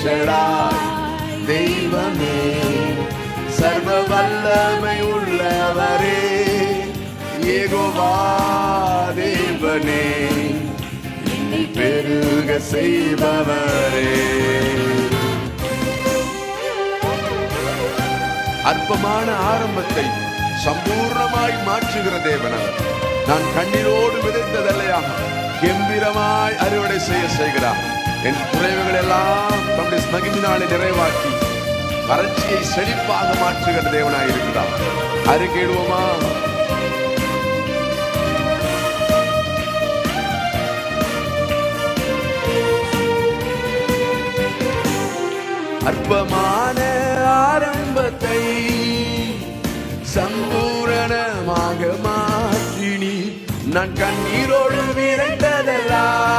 El Shaddai தெய்வமே, சர்வ வல்லமை உள்ளவரே, யெகோவா தேவனே, என்னை பெருக செய்பவரே. அற்பமான ஆரம்பத்தை சம்பூர்ணமாய் மாற்றுகிற தேவனார். நான் கண்ணீரோடு விதைத்ததல்லையா, கம்பீரமாய் அறுவடை செய்கிறார். என் குறைவுகள் எல்லாம் தம்முடைய மகிமையினாலே நிறைவாக்கி வறட்சியை செழிப்பாக மாற்றுகிற தேவனாய் இருக்கிறார். அறிக்கையிடுவோமா? அற்பமான ஆரம்பத்தை சம்பூரணமாக மாற்றினி, நான் கண்ணீரோடு விரைந்ததெல்லாம்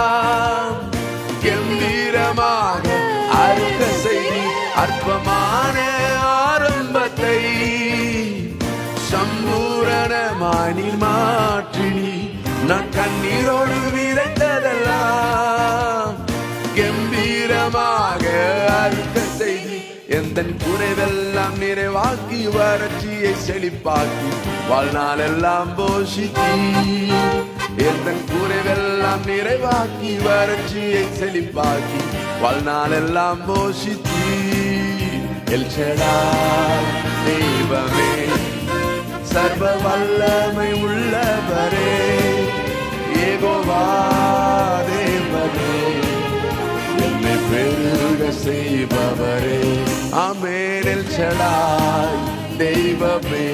கம்பீரமாக அறுக்க செய்தி. அற்பமான ஆரம்பத்தை சம்பூரணமாய் நீ மாற்றினி, நான் கண்ணீரோடு விரைந்ததெல்லாம் கம்பீரமாக அறுக்க செய்தி. எந்தன் குறைவெல்லாம் நிறைவாக்கி வறட்சியை செழிப்பாக்கி வாழ்நாள் எல்லாம் போஷித்தி. எந்தன் குறைவெல்லாம் நிறைவாக்கி வறட்சியை செழிப்பாக்கி வாழ்நாள் எல்லாம் போஷித்தி. எல்ஷடாய் தெய்வமே, சர்வ வல்லமை உள்ளவரே, யெகோவா தேவனே, என்னை பெருக செய்பவரே. ஆமென். எல்ஷடாய் தெய்வமே,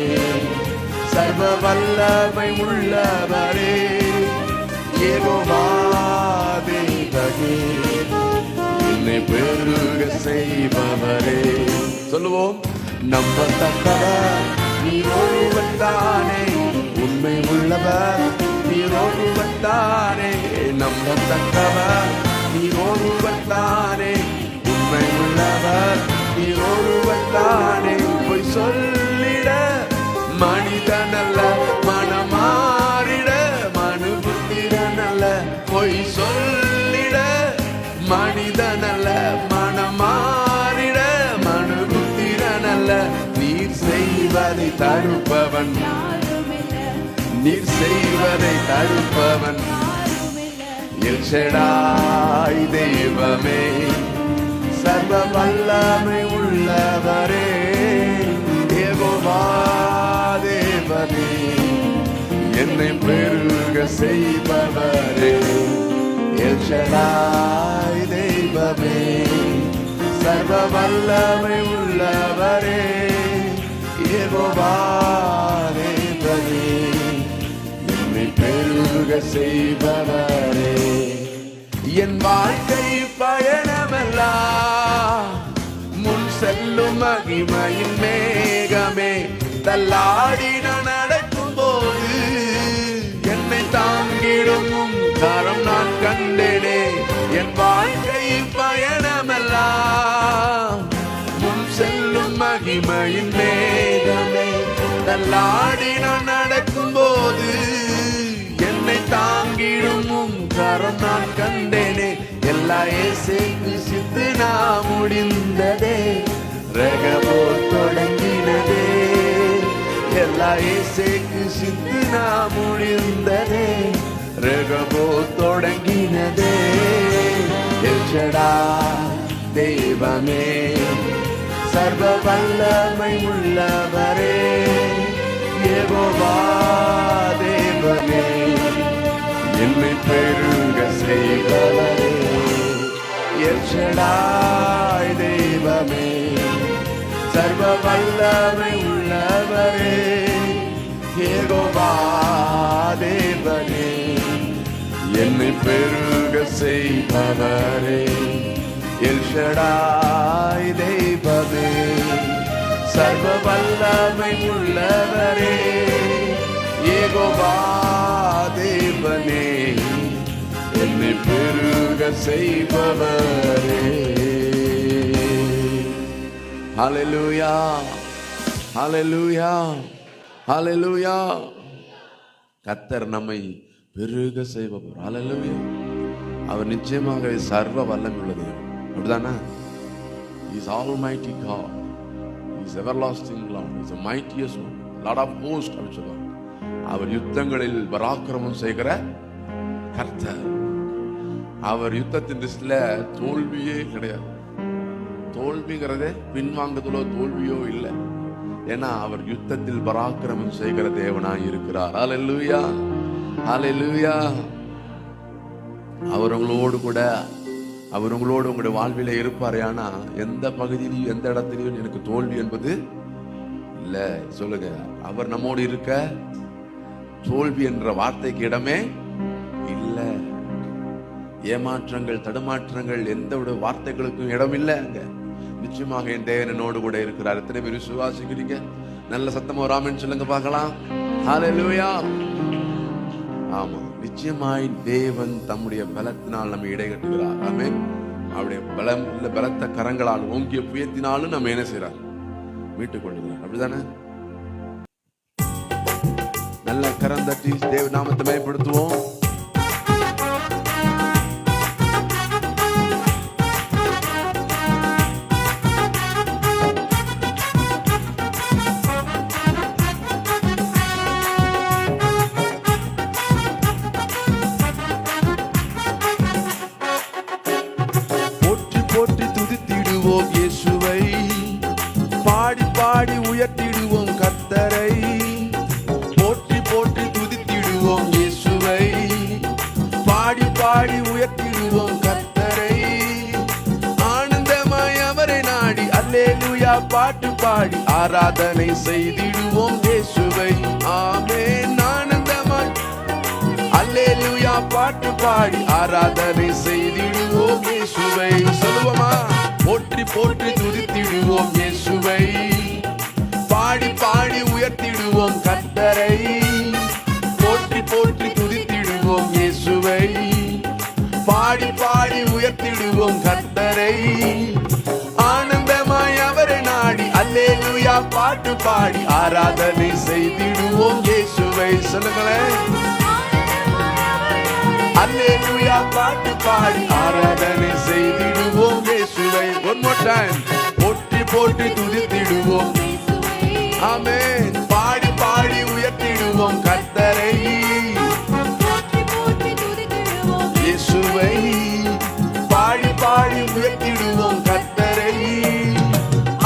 சர்வ வல்லமை உள்ளவரே, யெகோவா தேவனே, என்னை பெருக செய்பவரே. சொல்லுவோம். நம்பத்தக்கவர் நீர் ஒருவர் தானே, உண்மை உள்ளவர் நீர் ஒருவர் தானே. நம்பத்தக்கவர் நீர் ஒருவர் தானே, உண்மை உள்ளவர் நீர் ஒருவர் தானே. பொய் சொல்லிட மனிதனல்ல, மனமாறிட மனுபுத்திரனல்ல. பொய் சொல்லிட மனிதனல்ல, மனமாறிட மனுபுத்திரனல்ல. நீர் செய்வதை தடுப்பவன், நீர் செய்வதை தடுப்பவன். எல்ஷடாய் தெய்வமே, சர்வ வல்லமை உள்ளவரே, யெகோவா தேவனே, என்னை பெருக செய்பவரே. எல்ஷடாய் தெய்வமே, சர்வ வல்லமை உள்ளவரே, யெகோவா தேவனே, என்னை பெருக செய்பவரே. என் வாழ்க்கை பயணமெல்லாம் முன் செல்லும் மகிமையின் மேகமே, தள்ளாடி நான் நடக்கும் போது என்னை தாங்கிடும் கரம் நான் கண்டேனே. என் வாழ்க்கை பயணமெல்லாம் முன் செல்லும் மகிமையின் மேகமே, தள்ளாடி நான் நடக்கும் போது என்னை தாங்கிடும் கரம் நான் கண்டேனே. எல்லா இயேசுவுக்கு சித்து நான் முடிந்ததே, ரகபோ தொடங்கினதே. எல்லா இயேசுவுக்கு சித்து நான் முடிந்ததே, ரகபோ தொடங்கினதே. எல்ஷடாய் தெய்வமே, சர்வ வல்லமை உள்ளவரே, யெகோவா தேவனே, என்னை பெருக செய்பவரே. எல்ஷடாய் தெய்வமே, சர்வ வல்லமை உள்ளவரே, யெகோவா தேவனே, என்னை பெருக செய்பவரே. எல்ஷடாய் தெய்வமே, சர்வ வல்லமை உள்ளவரே, யெகோவா தேவனே, என்னை பெருக செய்பவரே. ஹல்லேலூயா, ஹல்லேலூயா, ஹல்லேலூயா. கர்த்தர் நம்மை பெருக செய்பவர். ஹல்லேலூயா. அவர் நிச்சயமாக சர்வ வல்லமை உள்ளது. அப்படிதானே? He is Almighty God. He is everlasting Lord. He is the mightiest one. Lord of hosts அப்படின்னு சொல்லுவாங்க. அவர் யுத்தங்களில் பராக்கிரமம் செய்கிற கர்த்தர். அவர் யுத்தத்தின் லிஸ்ட்ல தோல்வியே கிடையாது. தோல்விங்கிறதே பின்வாங்குதலோ தோல்வியோ இல்லை. ஏன்னா அவர் யுத்தத்தில் பராக்கிரமம் செய்கிற தேவனாய் இருக்கிறார். ஹல்லேலூயா, ஹல்லேலூயா. அவர் உங்களோடு கூட, அவர் உங்களோடு உங்களுடைய வாழ்வில இருப்பார். ஆனா எந்த பகுதியிலையும் எந்த இடத்துலையும் எனக்கு தோல்வி என்பது இல்ல. சொல்லுங்க, அவர் நம்மோடு இருக்க தோல்வி என்ற வார்த்தைக்கு இடமே இல்ல. ஏமாற்றங்கள், தடுமாற்றங்கள், எந்த வார்த்தைகளுக்கும் இடம் இல்லை அங்க. நிச்சயமாக என் தேவன் என்னோடு கூட இருக்கிறார். எத்தனை பேர் விசுவாசிக்கிறீங்க? நல்ல சத்தமா ஒரு ஆமென் சொல்லுங்க பார்க்கலாம். ஹல்லேலூயா. ஆமா, நிச்சயமாய் தேவன் தம்முடைய பலத்தினால் நம்மை இடைகட்டுகிறார். ஆமென். அவருடைய பலம் இல்ல பலத்த கரங்களால் ஓங்கிய புயத்தினாலும் நம்ம என்ன செய்யறார்? மீட்டுக் கொள்ளுகிறார். அப்படிதானே? நல்ல கரம் தட்டி தேவ நாமத்தை மேம்படுத்துவோம். போற்றி துதித்திடுவோம் இயேசுவை, பாடி பாடி உயர்த்திடுவோம் கர்த்தரை. போற்றி போற்றி துதித்திடுவோம் இயேசுவை, பாடி பாடி உயர்த்திடுவோம் கர்த்தரை. ஆனந்தமாய் அவரை நாடி அல்லேலூயா பாட்டு பாடி ஆராதனை செய்திடுவோம் இயேசுவை. ஆமென். ஆனந்தமாய் அல்லேலூயா பாட்டு பாடி ஆராதனை செய்திடுவோம் இயேசுவை. சொல்லுவோமா? போற்றி போற்றி துதித்திடுவோம் இயேசுவை, பாடி பாடி உயர்த்திடுவோம் கர்த்தரை. போற்றி போற்றி துதித்திடுவோம் இயேசுவை, பாடி பாடி உயர்த்திடுவோம் கர்த்தரை. ஆனந்தமாய் அவரை நாடி அல்லேலூயா பாட்டு பாடி ஆராதனை செய்திடுவோம் இயேசுவை. சொல்லுங்களேன். அல்லேலூயா பாட்டு பாடி ஆராதனை செய்திடுவோம் இயேசுவை. One more time. போற்றி போற்றி துதித்திடுவோம். ஆமென். பாடி பாடி உயர்த்திடுவோம் கர்த்தரை. இயேசுவை, பாடி பாடி உயர்த்திடுவோம் கர்த்தரை.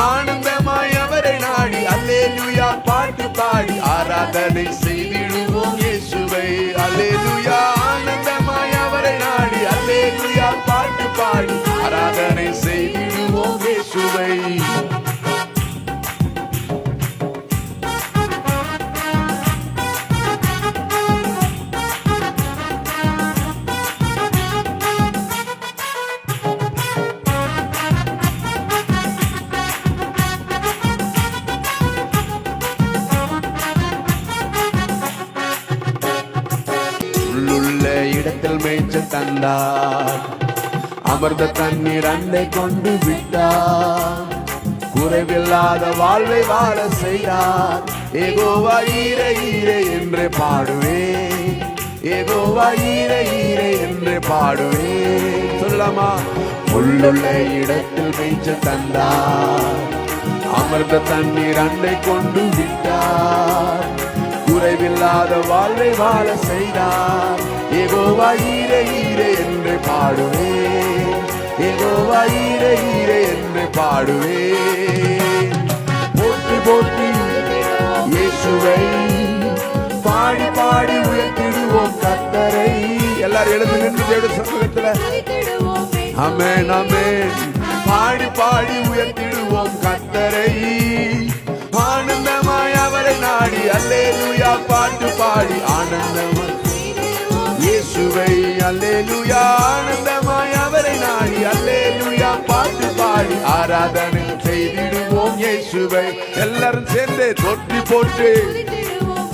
ஆனந்தமாய் அவரை நாடி அல்லேலூயா பாட்டு பாடி ஆராதனை செய்திடுவோம் இயேசுவை. அல்லேலூயா. ஆனந்தமாய் அவரை நாடி அல்லேலூயா பாட்டு பாடி ஆராதனை செய்திடுவோம் இயேசுவை. இடத்தில் மேய்ச்சல் தந்தார், அமர்ந்த தண்ணீர் அண்டை கொண்டு விட்டார். குறைவில்லாத வாழ்வை வாழ செய்தார். யெகோவா ஈரே ஈரே என்று பாடுவேன். யெகோவா ஈரே ஈரே என்று பாடுவேன். சொல்லலாமா? உள்ளுள்ள இடத்தில் மேய்ச்சல் தந்தார், அமர்ந்த தண்ணீர் அண்டை கொண்டு விட்டார். குறைவில்லாத வாழ்வை வாழ செய்தார். யெகோவா ஈரே ஈரே என்று பாடுவேன். யெகோவா ஈரே ஈரே என்று பாடுவேன். போற்றி போற்றி இயேசுவை, பாடி பாடி உயர்த்திடுவோம் கர்த்தரை. எல்லாரும் எழுந்து நின்று தேவ சமூகத்துல ஆமென் ஆமென். பாடி பாடி உயர்த்திடுவோம் கர்த்தரை. ஆனந்தமாய் அவரை நாடி அல்லேலூயா பாட்டு பாடி ஆனந்தமாய் இயேசுவை. அல்லேலூயா. ஆனந்தமாய் அவரை நாடி அல்லேலூயா பாட்டு பாடி ஆராதனை செய்திடுவோம் இயேசுவை. எல்லாரும் சேர்ந்து போற்றி போற்றி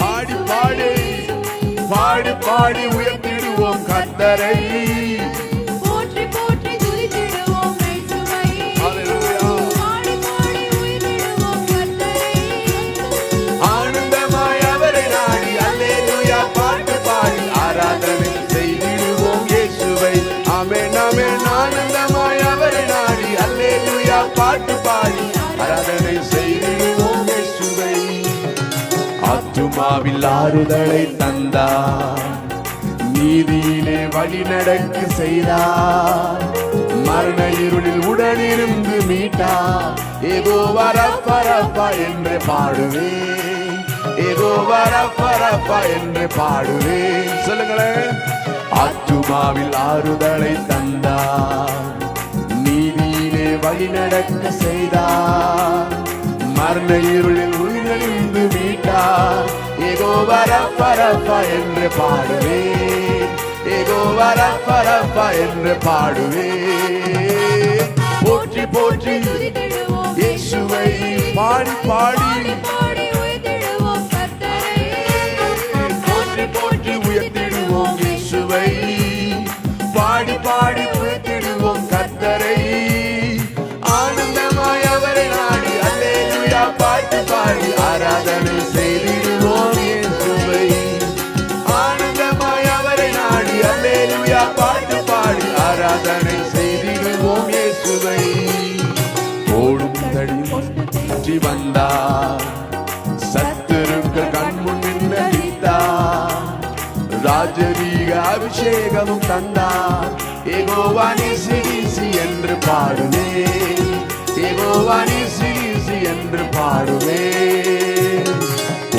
பாடி பாடி பாடி பாடி உயர்த்திடுவோம் கர்த்தரை. ஆனந்தமாய் அவரை நாடி அல்லேலூயா பாட்டு பாடி ஆராதனை செய்திடுவோம் இயேசுவை. ஆமென் ஆமென். ஆனந்தமாய் அவரை நாடி அல்லேலூயா அல்லேலூயா பாட்டு பாடி ஆராதனை செய்திடுவோம் இயேசுவை. ஆத்துமாவில் ஆறுதலை தந்தார், நீதியிலே வழி நடக்க செய்தார், மரண இருளில் உடனிருந்து மீட்டார். யெகோவா ரப்பா ரப்பா என்று பாடுவேன், யெகோவா ரப்பா ரப்பா என்று பாடுவேன். சொல்லுங்களேன். ஆத்துமாவில் ஆறுதலை தந்தார், நீதியிலே வழி நடக்க செய்தார், மரண இருளில் உயிரிழந்து மீட்டார். யெகோவா ரப்பா ரப்பா என்று பாடுவேன், யெகோவா ரப்பா ரப்பா என்று பாடுவேன். போற்றி போற்றி இயேசுவை பாடி பாடி போற்றி போற்றி உயர்த்திடுவோம் இயேசுவை, பாடி பாடி உயர்த்திடுவோம் கர்த்தரை. ஆனந்தமாய் அவரை நாடி அல்லேலூயா பாட்டு பாடி ஆராதனை செய்திடுவோம் இயேசுவை. ஆனந்தமாய் அவரை நாடி அல்லேலூயா பாட்டு பாடி ஆராதனை செய்திடுவோம் இயேசுவை. ஓடும் தடி சுற்றி வந்தார், சத்துருக்கள் கண்முன் நின்றடித்தார், ராஜரீக அபிஷேகமும் தந்தார். யெகோவா நீசி நீசி என்று பாடுவேன், யெகோவா நீசி நீசி என்று பாடுவேன்.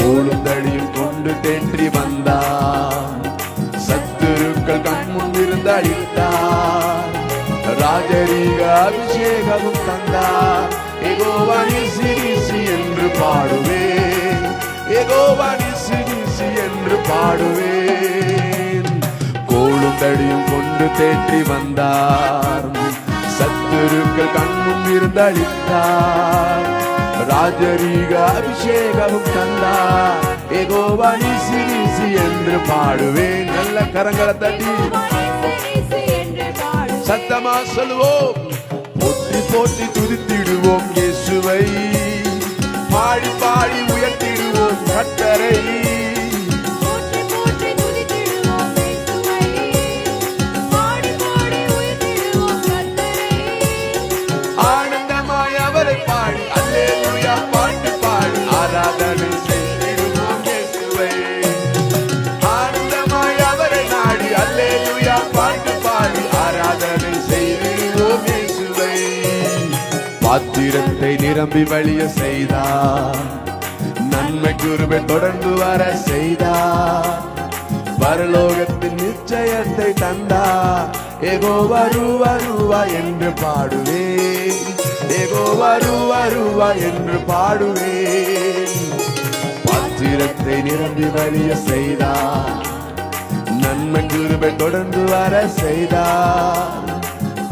ஓடும் தடியும் கொண்டு தேற்றி வந்தார், சத்துருக்கள் கண்முன் இருந்து அடித்தார், ராஜரீக அபிஷேகமும் தந்தார். யெகோவா நீசி நீசி என்று பாடுவேன், யெகோவா நீசி நீசி என்று பாடுவேன். கோலும் தடியும் கொண்டு தேற்றி வந்தார், சத்துருக்கள் கண்முன் இருந்து அழித்தார், ராஜரீக அபிஷேகமும் தந்தார். யெகோவா நீசி நீசி என்று பாடுவேன். நல்ல கரங்களை தட்டி சத்தமா சொல்லுவோம். போற்றி போற்றி துதித்திடுவோம் இயேசுவை, பாடி பாடி உயர்த்திடுவோம் கர்த்தரை. ஆனந்தமாய் அவரை பாடி அல்லேலூயா பாட்டு பாடி ஆராதனை செய்திடுவோம் இயேசுவை. ஆனந்தமாய் அவரை நாடி அல்லேலூயா பாட்டு பாடி ஆராதனை செய்திடுவோம் இயேசுவை. பாத்திரத்தை நிரம்பி வழிய செய்தார், நன்மை கிருபை தொடர்ந்து வர செய்தார், பரலோகத்தின் நிச்சயத்தை தந்தார். யெகோவா ரூவா ரூவா என்று பாடுவேன், யெகோவா ரூவா ரூவா என்று பாடுவேன். பாத்திரத்தை நிரம்பி வழிய செய்தார், நன்மை கிருபை தொடர்ந்து வர செய்தார்,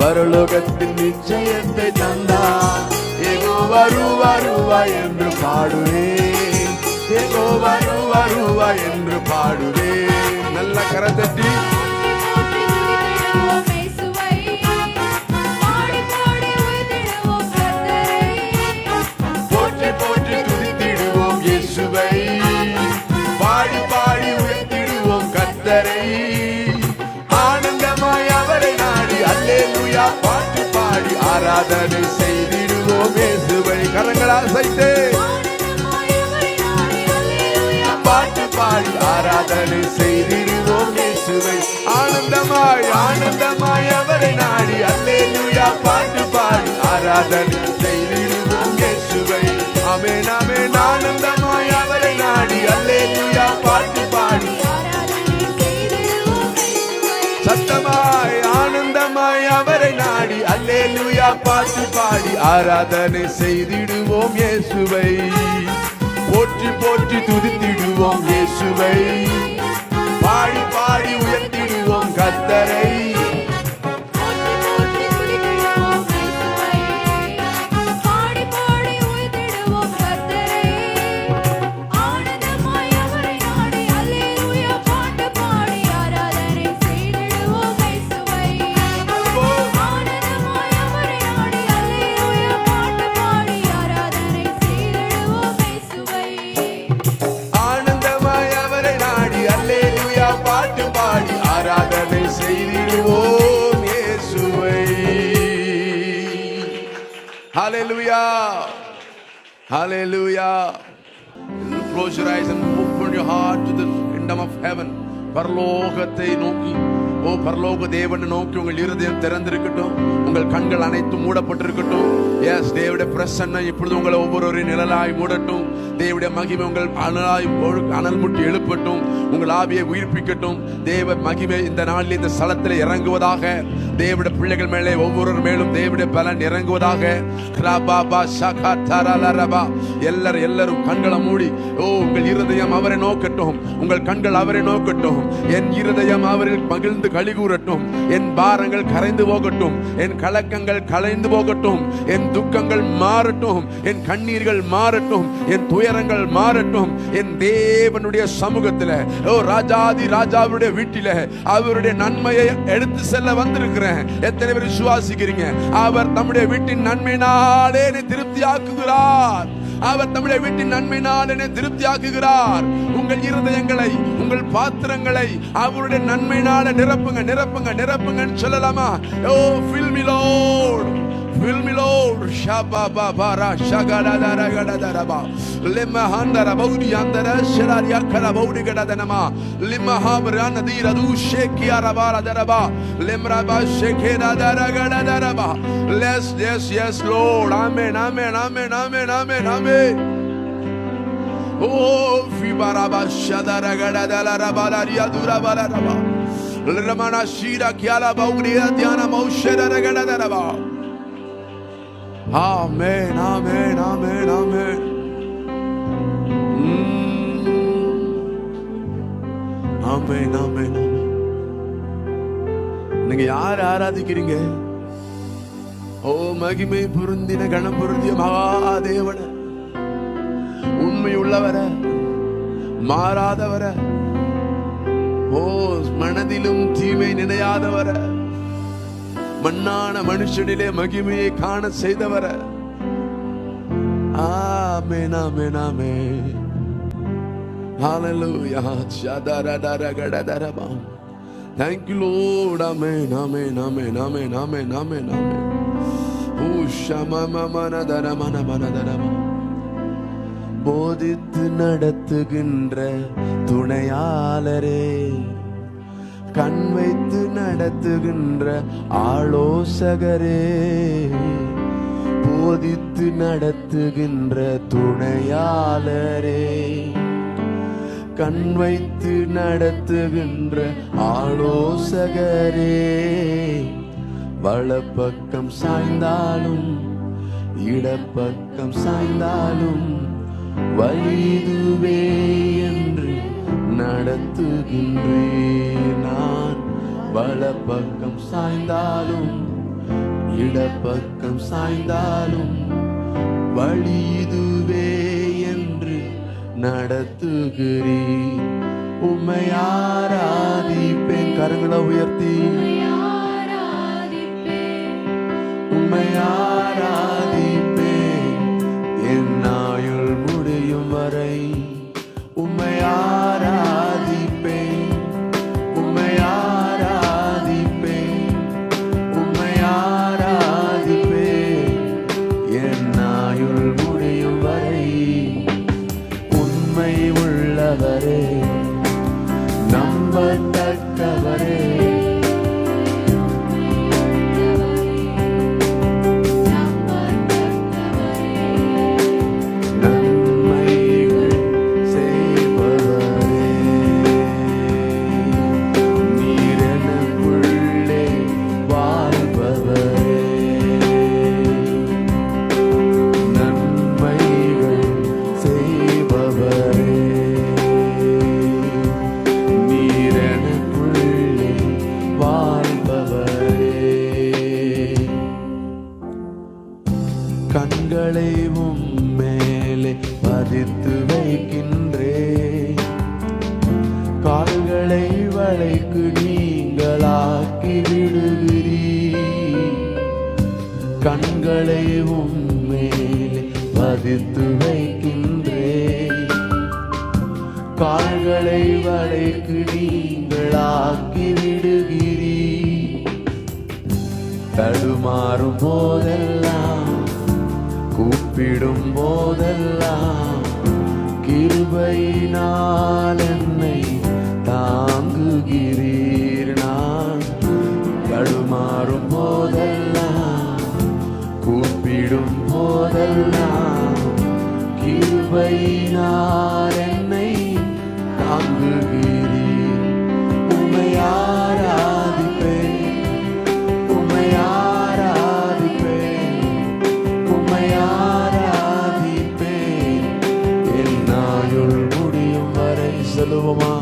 பரலோகத்தின் நிச்சயத்தை தந்தார். யெகோவா ரூவா ரூவா என்று பாடுவேன், யெகோவா ரூவா ரூவா என்று பாடுவேன். நல்ல கரத்தட்டி போற்றி போற்றி துதித்திடுவோம் இயேசுவை, பாடி பாடி உயர்த்திடுவோம் கர்த்தரை. ஆனந்தமாய் அவரை நாடி அல்லேலூயா பாட்டு பாடி ஆராதனை செய்திடுவோம் இயேசுவை. கரங்களால் அசைத்து பாட்டு பாடி ஆராதனை செய்திடுவோம் இயேசுவை. ஆனந்தமாய் ஆனந்தமாய் அவரை நாடி அல்லேலூயா பாட்டு பாடி ஆராதனை செய்திடுவோம் இயேசுவை. ஆமென் ஆமென். ஆனந்தமாய் அவரை நாடி அல்லேலூயா பாட்டு பாடி சத்தமாய் ஆனந்தமாய் அவரை நாடி அல்லேலூயா பாட்டு பாடி ஆராதனை செய்திடுவோம் இயேசுவை. போற்றி போற்றி துதித்திடுவோம் இயேசுவை, பாடி பாடி உயர்த்திடுவோம் கர்த்தரை. பாட்டு பாடி ஆராதனை செய்திடுவோம் Hallelujah. Hallelujah. Close your eyes and open your heart to the kingdom of heaven. பரலோகத்தை நோக்கி, ஓ பரலோக தேவனை நோக்கி உங்கள் இருதயம் திறந்திருக்கட்டும். உங்கள் கண்கள் அனைத்தும் மூடப்பட்டிருக்கட்டும். எஸ், தேவனுடைய பிரசன்னம் இப்பொழுது உங்களை ஒவ்வொருவரையும் நிழலாய் மூடட்டும். தேவனுடைய மகிமை உங்கள் அனல் முட்டி எழுப்பட்டும். உங்கள் ஆவியை உயிர்ப்பிக்கட்டும். தேவ மகிமை இந்த நாளில் இந்த ஸ்தலத்தில் இறங்குவதாக. தேவனுடைய பிள்ளைகள் மேலே ஒவ்வொரு மேலும் தேவனுடைய பலன் இறங்குவதாக. எல்லாரும் கண்களை மூடி, ஓ உங்கள் இருதயம் அவரை நோக்கட்டும். உங்கள் கண்கள் அவரை நோக்கட்டும். என் இருதயம் அவரில் மகிழ்ந்து களிகூரட்டும். என் பாரங்கள் கரைந்து போகட்டும். என் கலக்கங்கள் கலைந்து போகட்டும். என் துக்கங்கள் மாறட்டும். என் கண்ணீர்கள் மாறட்டும். என் துயரங்கள் மாறட்டும். என் தேவனுடைய சமூகத்தில், ஓ ராஜாதி ராஜாவுடைய வீட்டில அவருடைய நன்மையை எடுத்து செல்ல வந்திருக்கிறேன். எத்தனை பேர் விசுவாசிக்கிறீங்க? அவர் நம்முடைய வீட்டின் நன்மையினாலே திருப்தி ஆக்குகிறார். அவர் நம்முடைய வீட்டின் நன்மையினால் என்னை திருப்தியாக்குகிறார். உங்கள் இருதயங்களை, உங்கள் பாத்திரங்களை அவருடைய நன்மையினால நிரப்புங்க, நிரப்புங்க, நிரப்புங்கன்னு சொல்லலாமா? ஓ fill me Lord, fill me Lord. Shababa bara shagada dara gada dara ba lemahanda baudi andara shalaria kala baudi gada danama lemahambra nadira du shekia rabara dara ba lemra ba shekeda dara gada dara ba. Yes, yes, yes Lord. Amen, amen, amen, amen, amen, amen. Oh fibaraba shadara gada dara rabala ria dura bala raba lemana shira kiala baudi diana maushera gada dara ba. Amen, amen, amen, amen. Amen, amen. நீங்க யார் ஆராதிக்கிறீங்க? ஓ மகிமை பொருந்தின கணம் பொருந்திய மகாதேவன, உண்மை உள்ளவர, மாறாதவர, ஓ மனதிலும் தீமை நினையாதவர, மண்ணான மனுஷனிலே மகிமையை காண செய்தவர. ஆமென், ஆமென், ஆமென். ஹalleluya. சதரடரகடதரபா. Thank you Lord. Amen, amen, amen, amen, amen, amen, amen. ஓ ஷமமமனதரமனமனதரபா. போதித்து நடத்துகின்ற துணையாளரே, கண் வைத்து நடத்துகின்ற ஆலோசகரே, போதித்து நடத்துகின்ற துணையாளரே, கண் வைத்து நடத்துகின்ற ஆலோசகரே, வலப்பக்கம் சாய்ந்தாலும் இடப்பக்கம் சாய்ந்தாலும் வழிதுவே என்று நடத்துகின்றேன். நான் வலப்பக்கம் சாய்ந்தாலும் இடப்பக்கம் சாய்ந்தாலும் வழிதுவே என்று நடத்துகிறேன். உம்மை ஆராதிப்பேன். கரங்களை உயர்த்தி உம்மை ஆராதிப்பேன் என் ஆயுள் முடியும் வரை. உம்மை ஆராதிப்பேன், உம்மை ஆராதிப்பேன், உம்மை ஆராதிப்பேன் என் ஆயுள் முடியும் வரை. உண்மை உள்ளவரே, நம்பத்தக்கவரே, கண்களை உம்மேலே பதித்து வைக்கின்றேன். கால்களை வளைக்கு நீங்களாக்கி விடுகிறீர். கண்களை உம்மேலே பதித்து வைக்கின்றேன். கால்களை வளைக்கு நீங்களாக்கி விடுகிறீர். தடுமாறும் போதெல்லாம் கூப்பிடும் போதெல்லாம் கிருபையினால் என்னை தாங்குகிறீர். நான் தடுமாறும் போதெல்லாம் கூப்பிடும் போதெல்லாம் கிருபையினால் என்னை தாங்குகிறீர். உம்மை ஆராதிப்பேன், உம்மை ஆராதிப்பேன், உம்மை ஆராதிப்பேன் என் நாயுள் முடியும் வரை. சொல்லுவோமா?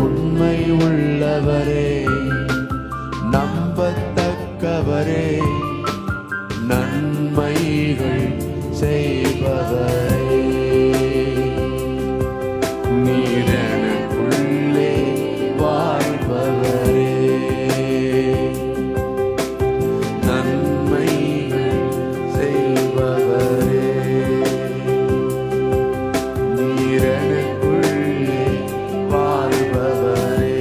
உண்மை உள்ளவரே, நம்பத்தக்கவரே, நன்மைகள் செய்பவரே, நீர் எனக்குள்ளே வாழ்பவரே, நன்மைகள் செய்பவரே, நீர் எனக்குள்ளே வாழ்பவரே,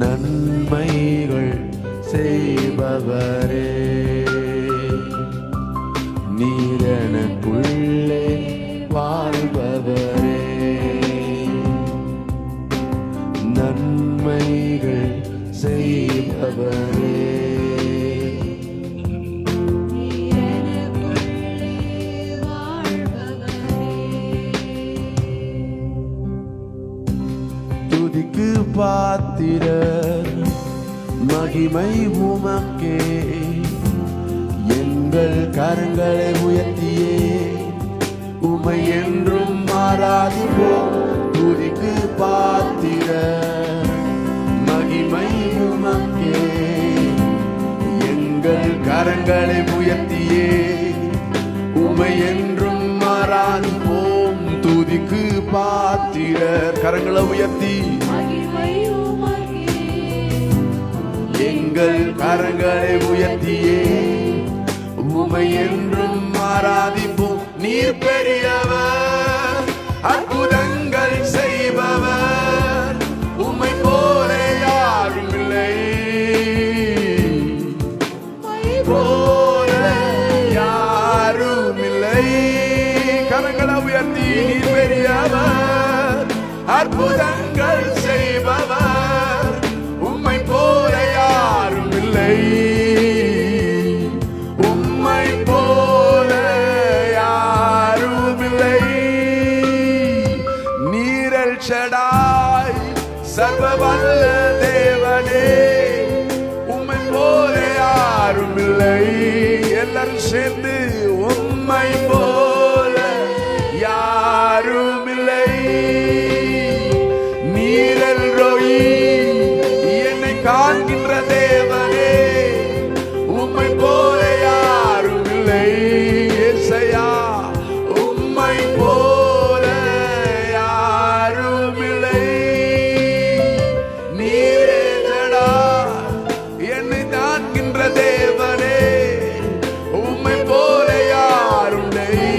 நன்மைகள் செய்பவரே, நீர் எனக்குள்ளே வாழ்பவரே, நன்மைகள் செய்பவரே. துதிக்கு பாத்திரர் மகிமை உமக்கே, எங்கள் கரங்களை உயர்த்தியே உமை என்றும் ஆராதிப்போம். துதிக்கு பாத்திரர் மகிமை உமக்கே, எங்கள் கரங்களை உயர்த்தியே உமை என்றும் ஆராதிப்போம். துதிக்கு பாத்திரர் கரங்களை உயர்த்தி எங்கள் கரங்களை உயர்த்தியே உமை என்றும் ஆராதிப்போம். நீர் பெரியவர், அற்புதங்கள் செய்பவர், உம்மை போல யாரும் இல்லை, போல யாரும் இல்லை. கரங்களை உயர்த்தி நீர் பெரியவர், அற்புதங்கள் செய்பவர், உம்மை போல யாரும் இல்லை, உம்மை போல யாரும் இல்லை. நீரல் ஷடாய் சர்வ வல்ல தேவனே, உம்மை போல யாரும் இல்லை. எல்லாரும் சேர்ந்து உம்மை போல யாரும் இல்லை. நீரல் ரோயி என்னை காண்கின்ற தேவனே, உம்மை போல யாரும் இல்லை. இயேசையா, உம்மை போல யாரும் இல்லை. நீரே ஜடா என்னை காண்கின்ற தேவனே, உம்மை போல யாரும் இல்லை.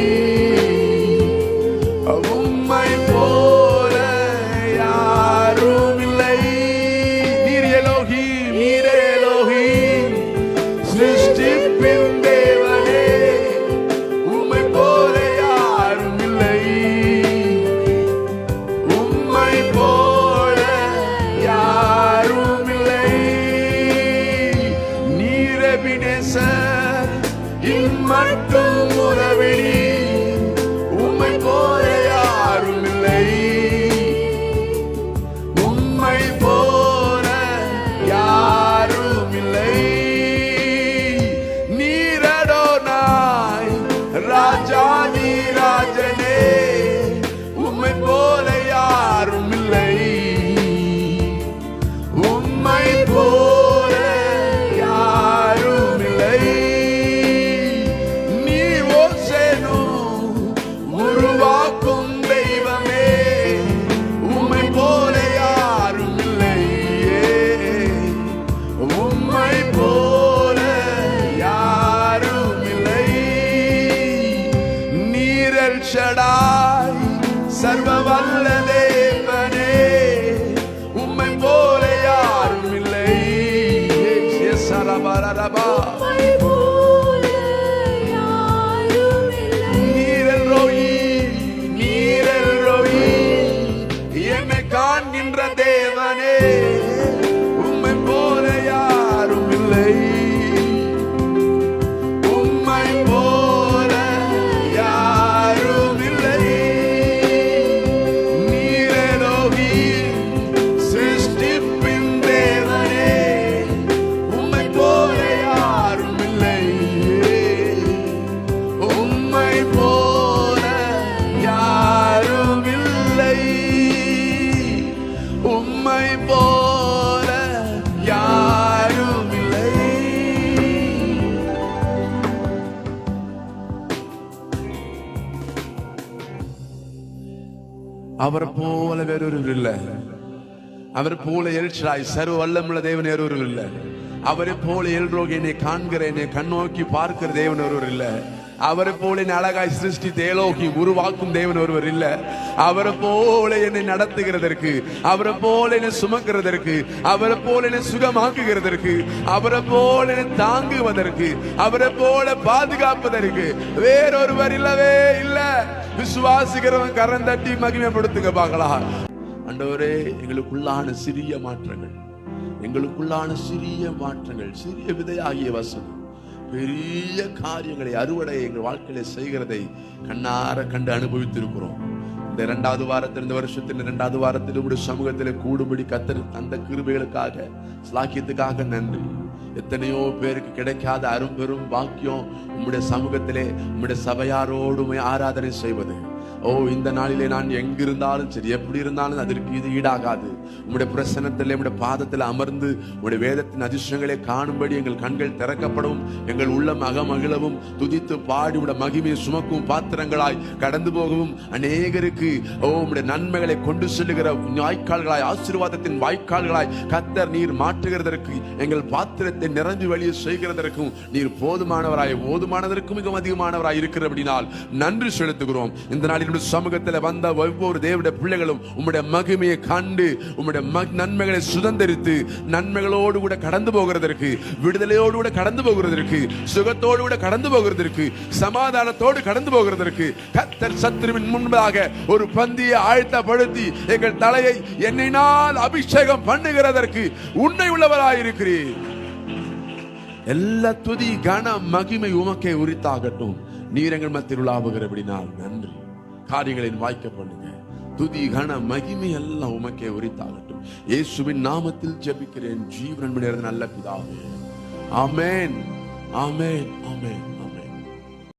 தேவனே, உம்மை போல யாரும் இல்லை. உம்மை போல யாரும் இல்லை. நீர் எலோஹீம், சிருஷ்டிப்பின் தேவனே, உம்மை போல யாரும் இல்லை. உம்மை போல யாரும் இல்லை. உம்மை போல யாரும் இல்லை. அவர் போல வேறொருவர் இல்லை. அவர் போல எல்ஷாய் சர்வ வல்லமுள்ள தேவன் வேறொருவர் இல்லை. அவரை போல எல்ரோகி என்னை காண்கிற, என்னை கண்ணோக்கி பார்க்கிற தேவன் ஒருவர் இல்லை. அவரை போல என்னை அழகாய் சிருஷ்டி தேலோகி உருவாக்கும் தேவன் ஒருவர் இல்ல. அவரை போல என்னை நடத்துகிறதற்கு, அவரை போல என்னை சுமக்கிறதற்கு, அவரை போல என்னை சுகமாக்குகிறதற்கு, அவரை போல என்னை தாங்குவதற்கு, அவரை போல பாதுகாப்பதற்கு வேறொருவர் இல்லவே இல்ல. விசுவாசிக்கிறவன் கரம் தட்டி மகிமைப்படுத்துங்க பார்க்கலாம். ஆண்டவரே, எங்களுக்குள்ளான சிறிய மாற்றங்கள், எங்களுக்குள்ளான சிறிய மாற்றங்கள், சிறிய விதையாகிய வசனம் பெரிய காரியங்களை, அறுவடை எங்கள் வாழ்க்கையில செய்கிறதை கண்ணார கண்டு அனுபவித்திருக்கிறோம். இந்த 2வது வாரத்தில், இந்த வருஷத்தின் 2வது வாரத்தில் உங்களுடைய சமூகத்தில் கூடும்படி கர்த்தர் தந்த கிருபைகளுக்காக, ஸ்லாக்கியத்துக்காக நன்றி. எத்தனையோ பேருக்கு கிடைக்காத அரும்பெரும் பாக்கியம் உம்முடைய சமூகத்திலே, உம்முடைய சபையாரோடு ஆராதனை செய்வது. ஓ, இந்த நாளிலே நான் எங்கிருந்தாலும் சரி, எப்படி இருந்தாலும் அதற்கு இது ஈடாகாது. உம்முடைய பிரசன்னத்திலே, உம்முடைய பாதத்தில் அமர்ந்து உம்முடைய வேதத்தின் அதிசயங்களை காணும்படி எங்கள் கண்கள் திறக்கப்படவும், எங்கள் உள்ளம் அகமகிழவும், துதித்து பாடி உம்முடைய மகிமையை சுமக்கும் பாத்திரங்களாய் கடந்து போகவும், அநேகருக்கு உம்முடைய நன்மைகளை கொண்டு செல்லுகிற வாய்க்கால்களாய், ஆசீர்வாதத்தின் வாய்க்கால்களாய் கர்த்தர் நீர் மாற்றுகிறதற்கு, எங்கள் பாத்திரத்தை நிரம்பி வழியை செய்கிறதற்கும் நீர் போதுமானவராய், போதுமானதற்கும் மிகவும் அதிகமானவராய் இருக்கிறபடினால் நன்றி செலுத்துகிறோம். இந்த நாளில் சமூகத்தில் வந்த ஒவ்வொரு தேவனுடைய பிள்ளைகளும் உம்முடைய மகிமையை கண்டு, உம்முடைய நன்மைகளை சுதந்தரித்து, நன்மைகளோடு கூட கடந்து போகிறதற்கு, விடுதலையோடு கூட கடந்து போகிறதற்கு, சுகத்தோடு கூட கடந்து போகிறதற்கு, சமாதானத்தோடு கடந்து போகிறதற்கு கர்த்தர் சத்துருவின் முன்பாக ஒரு பந்தியை ஆயத்தப்படுத்தி எங்கள் தலையை எண்ணெயினால் அபிஷேகம் பண்ணுகிறதற்கு உண்மை உள்ளவராயிருக்கிறீர். எல்லா துதி கன மகிமை உமக்கே உரித்தாகட்டும். நீர் எங்கள் மத்தியில் உலாவுகிறபடினால் நன்றி. காரியங்களின் வாய்க்க பண்ணுங்க. துதி கன மகிமை எல்லாம் உமக்கே உரித்தாகட்டும். இயேசுவின் நாமத்தில் ஜெபிக்கிறேன் ஜீவன் நல்ல பிதாவே. ஆமென், ஆமென், ஆமென்.